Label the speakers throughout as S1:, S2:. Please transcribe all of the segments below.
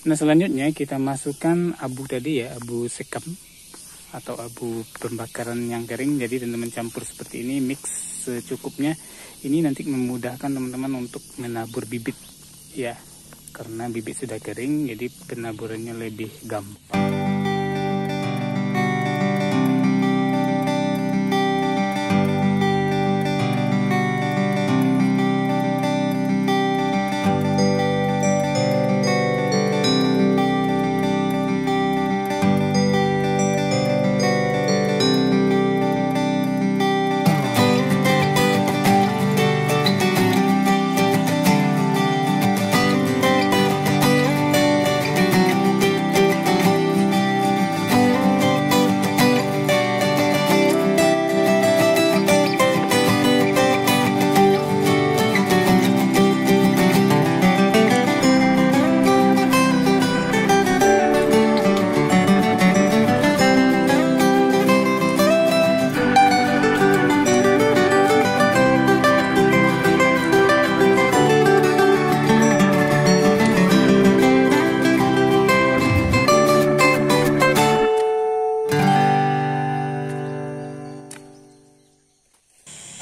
S1: Nah, selanjutnya kita masukkan abu tadi ya, abu sekam atau abu pembakaran yang kering. Jadi teman-teman campur seperti ini, mix secukupnya. Ini nanti memudahkan teman-teman untuk menabur bibit ya, karena bibit sudah kering, jadi penaburannya lebih gampang.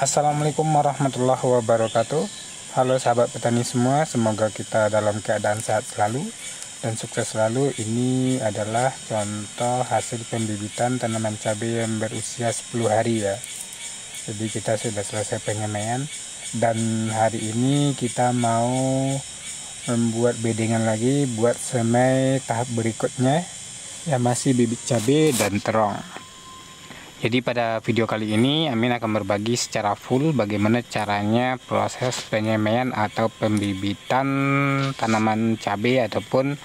S1: Assalamualaikum warahmatullahi wabarakatuh. Halo sahabat petani semua, semoga kita dalam keadaan sehat selalu dan sukses selalu. Ini adalah contoh hasil pembibitan tanaman cabai yang berusia 10 hari ya. Jadi kita sudah selesai penyemaian dan hari ini kita mau membuat bedengan lagi buat semai tahap berikutnya yang masih bibit cabai dan terong. Jadi pada video kali ini Amin akan berbagi secara full bagaimana caranya proses penyemaian atau pembibitan tanaman cabai ataupun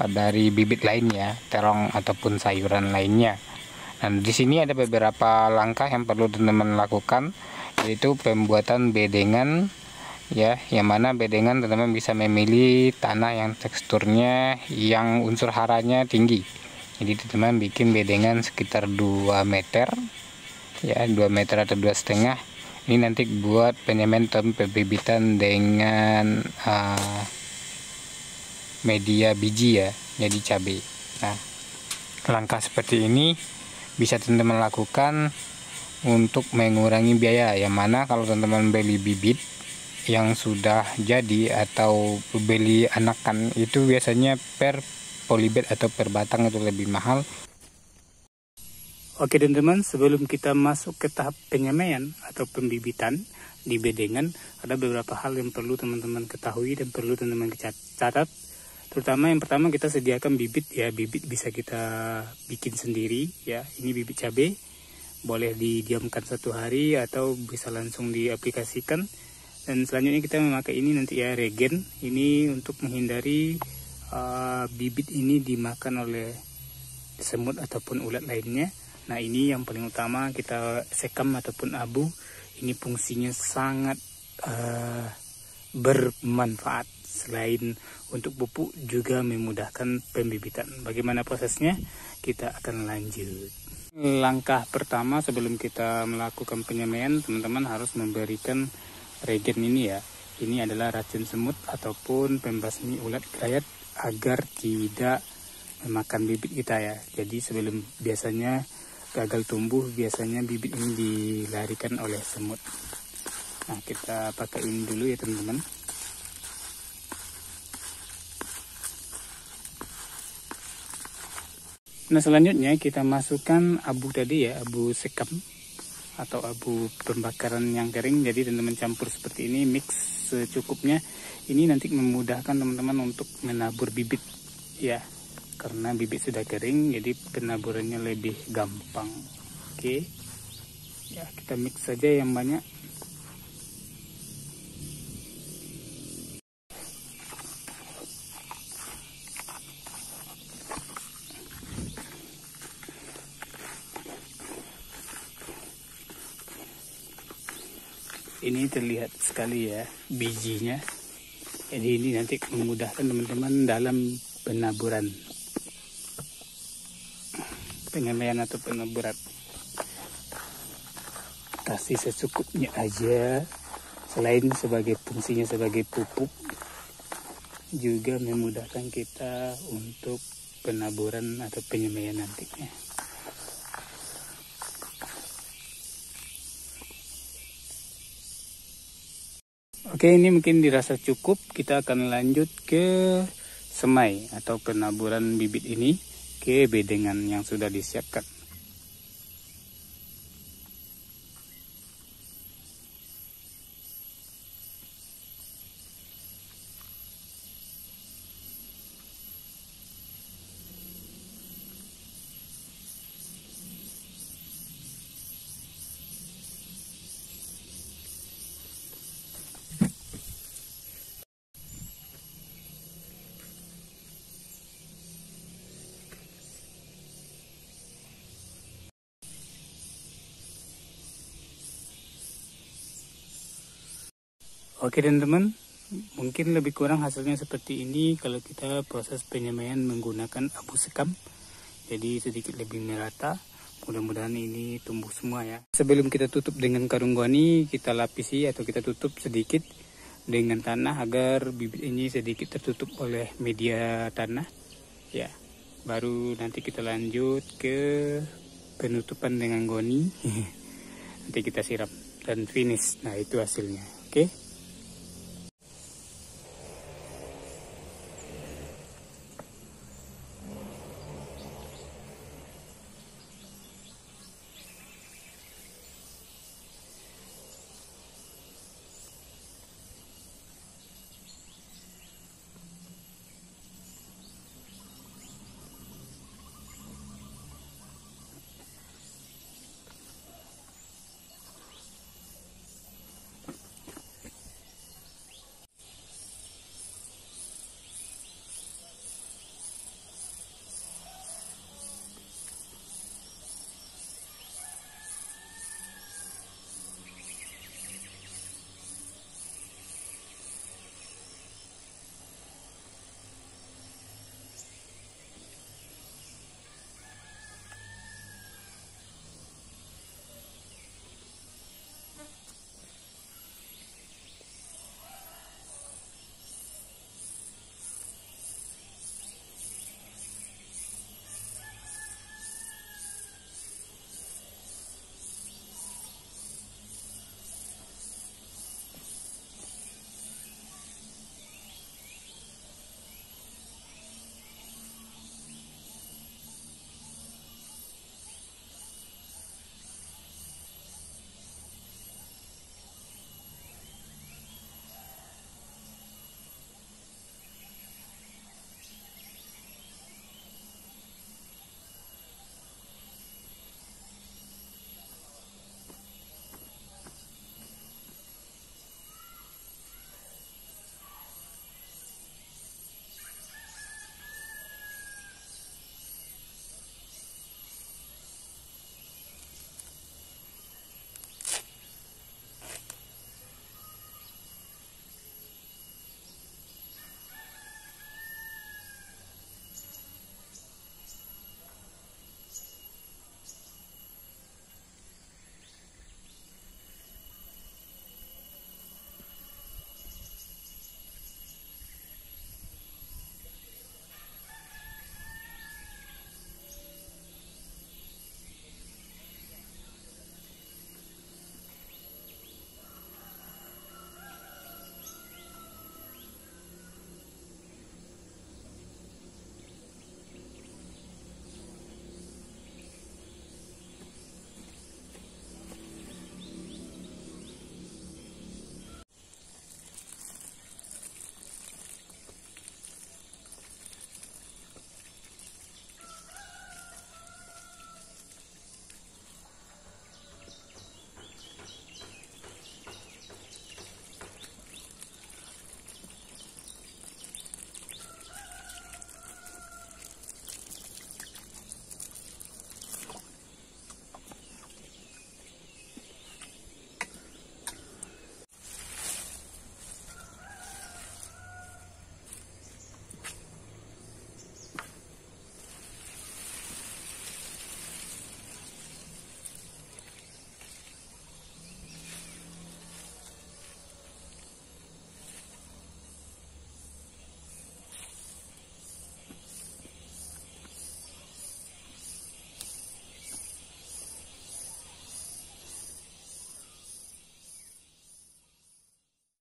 S1: dari bibit lainnya, terong ataupun sayuran lainnya. Dan di sini ada beberapa langkah yang perlu teman-teman lakukan, yaitu pembuatan bedengan ya, yang mana bedengan teman-teman bisa memilih tanah yang teksturnya yang unsur haranya tinggi. Jadi teman-teman bikin bedengan sekitar 2 meter ya, 2 meter atau 2,5. Ini nanti buat penyemaian atau pembibitan dengan media biji ya, jadi cabai. Nah, langkah seperti ini bisa teman-teman lakukan untuk mengurangi biaya, yang mana kalau teman-teman beli bibit yang sudah jadi atau beli anakan itu biasanya per polybag atau per batang itu lebih mahal. Oke teman-teman, sebelum kita masuk ke tahap penyemaian atau pembibitan di bedengan, ada beberapa hal yang perlu teman-teman ketahui dan perlu teman-teman catat. Terutama yang pertama, kita sediakan bibit ya. Bibit bisa kita bikin sendiri ya. Ini bibit cabai, boleh didiamkan 1 hari atau bisa langsung diaplikasikan. Dan selanjutnya kita memakai ini nanti ya, regen. Ini untuk menghindari bibit ini dimakan oleh semut ataupun ulat lainnya. Nah, ini yang paling utama, kita sekam ataupun abu. Ini fungsinya sangat bermanfaat. Selain untuk pupuk, juga memudahkan pembibitan. Bagaimana prosesnya? Kita akan lanjut. Langkah pertama sebelum kita melakukan penyemaian, teman-teman harus memberikan regen ini ya. Ini adalah racun semut ataupun pembasmi ulat grayat agar tidak memakan bibit kita ya. Jadi sebelum biasanya gagal tumbuh, biasanya bibit ini dilarikan oleh semut. Nah, kita pakai ini dulu ya teman-teman. Nah, selanjutnya kita masukkan abu tadi ya, abu sekam atau abu pembakaran yang kering. Jadi teman-teman campur seperti ini, mix secukupnya. Ini nanti memudahkan teman-teman untuk menabur bibit ya, karena bibit sudah kering, jadi penaburannya lebih gampang. Oke ya, kita mix saja yang banyak. Ini terlihat sekali ya bijinya. Jadi ini nanti memudahkan teman-teman dalam penaburan, penyemaian atau penaburan. Kasih secukupnya aja, selain sebagai fungsinya sebagai pupuk
S2: juga memudahkan kita untuk penaburan atau penyemaian nantinya. Oke, ini mungkin dirasa cukup. Kita akan lanjut ke semai atau penaburan bibit ini ke bedengan yang sudah disiapkan. Oke teman-teman, mungkin lebih kurang hasilnya seperti ini kalau kita proses penyemaian menggunakan abu sekam. Jadi sedikit lebih merata, mudah-mudahan ini tumbuh semua ya. Sebelum kita tutup dengan karung goni, kita lapisi atau kita tutup sedikit dengan tanah agar bibit ini sedikit tertutup oleh media tanah. Ya, baru nanti kita lanjut ke penutupan dengan goni. Nanti kita siram dan finish. Nah itu hasilnya, oke.